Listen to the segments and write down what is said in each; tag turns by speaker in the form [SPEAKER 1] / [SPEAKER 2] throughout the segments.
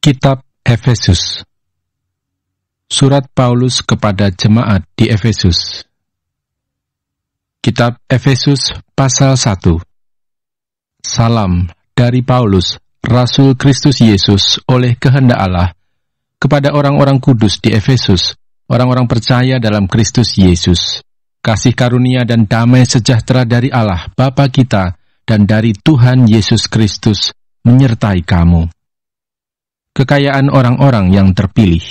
[SPEAKER 1] Kitab Efesus. Surat Paulus kepada jemaat di Efesus. Kitab Efesus pasal 1. Salam dari Paulus, Rasul Kristus Yesus oleh kehendak Allah, kepada orang-orang kudus di Efesus, orang-orang percaya dalam Kristus Yesus. Kasih karunia dan damai sejahtera dari Allah Bapa kita dan dari Tuhan Yesus Kristus menyertai kamu. Kekayaan orang-orang yang terpilih.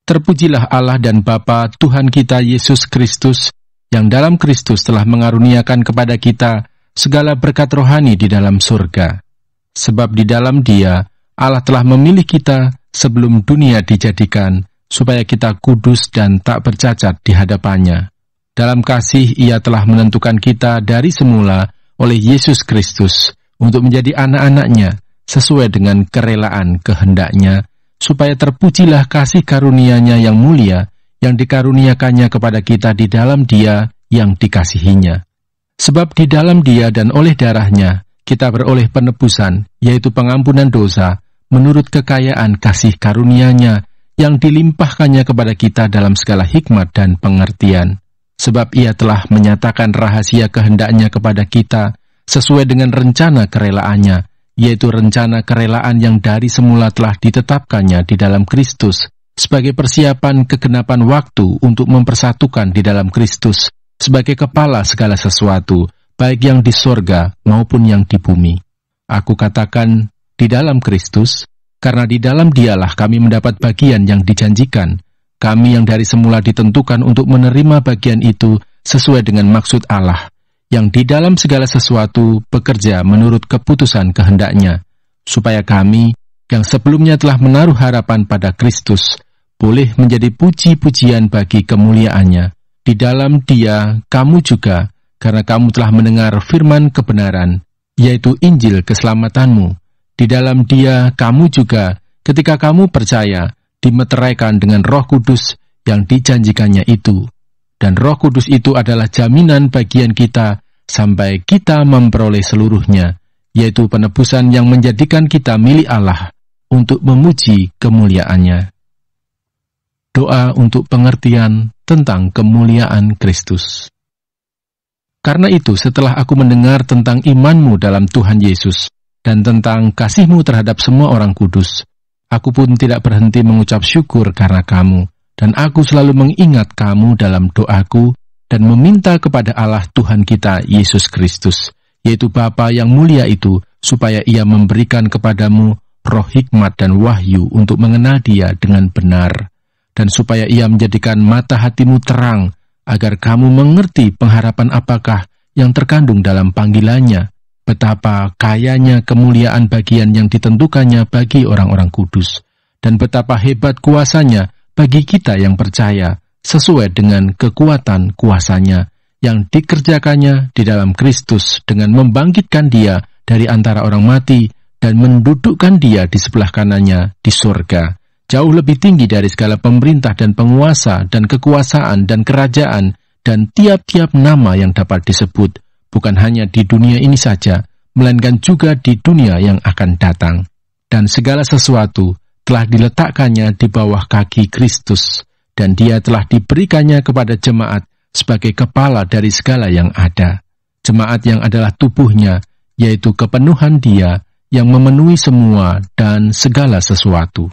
[SPEAKER 1] Terpujilah Allah dan Bapa Tuhan kita Yesus Kristus, yang dalam Kristus telah mengaruniakan kepada kita segala berkat rohani di dalam surga. Sebab di dalam Dia, Allah telah memilih kita sebelum dunia dijadikan, supaya kita kudus dan tak bercacat di hadapannya. Dalam kasih Ia telah menentukan kita dari semula oleh Yesus Kristus untuk menjadi anak-anak-Nya, sesuai dengan kerelaan kehendak-Nya, supaya terpujilah kasih karunia-Nya yang mulia, yang dikaruniakannya kepada kita di dalam Dia yang dikasihinya. Sebab di dalam Dia dan oleh darah-Nya, kita beroleh penebusan, yaitu pengampunan dosa, menurut kekayaan kasih karunia-Nya, yang dilimpahkannya kepada kita dalam segala hikmat dan pengertian. Sebab Ia telah menyatakan rahasia kehendak-Nya kepada kita, sesuai dengan rencana kerelaannya, yaitu rencana kerelaan yang dari semula telah ditetapkannya di dalam Kristus, sebagai persiapan kegenapan waktu untuk mempersatukan di dalam Kristus, sebagai kepala segala sesuatu, baik yang di sorga maupun yang di bumi. Aku katakan, di dalam Kristus, karena di dalam Dialah kami mendapat bagian yang dijanjikan, kami yang dari semula ditentukan untuk menerima bagian itu sesuai dengan maksud Allah, yang di dalam segala sesuatu bekerja menurut keputusan kehendak-Nya, supaya kami, yang sebelumnya telah menaruh harapan pada Kristus, boleh menjadi puji-pujian bagi kemuliaan-Nya. Di dalam Dia, kamu juga, karena kamu telah mendengar firman kebenaran, yaitu Injil keselamatanmu. Di dalam Dia, kamu juga, ketika kamu percaya, dimeteraikan dengan Roh Kudus yang dijanjikannya itu. Dan Roh Kudus itu adalah jaminan bagian kita sampai kita memperoleh seluruhnya, yaitu penebusan yang menjadikan kita milik Allah untuk memuji kemuliaan-Nya. Doa untuk pengertian tentang kemuliaan Kristus. Karena itu, setelah aku mendengar tentang imanmu dalam Tuhan Yesus dan tentang kasihmu terhadap semua orang kudus, aku pun tidak berhenti mengucap syukur karena kamu. Dan aku selalu mengingat kamu dalam doaku dan meminta kepada Allah Tuhan kita Yesus Kristus, yaitu Bapa yang mulia itu, supaya Ia memberikan kepadamu roh hikmat dan wahyu untuk mengenal Dia dengan benar, dan supaya Ia menjadikan mata hatimu terang, agar kamu mengerti pengharapan apakah yang terkandung dalam panggilannya, betapa kayanya kemuliaan bagian yang ditentukannya bagi orang-orang kudus, dan betapa hebat kuasanya bagi kita yang percaya, sesuai dengan kekuatan kuasa-Nya, yang dikerjakannya di dalam Kristus dengan membangkitkan Dia dari antara orang mati, dan mendudukkan Dia di sebelah kanannya di surga, jauh lebih tinggi dari segala pemerintah dan penguasa dan kekuasaan dan kerajaan, dan tiap-tiap nama yang dapat disebut, bukan hanya di dunia ini saja, melainkan juga di dunia yang akan datang. Dan segala sesuatu telah diletakkannya di bawah kaki Kristus, dan Dia telah diberikannya kepada jemaat sebagai kepala dari segala yang ada. Jemaat yang adalah tubuhnya, yaitu kepenuhan Dia yang memenuhi semua dan segala sesuatu.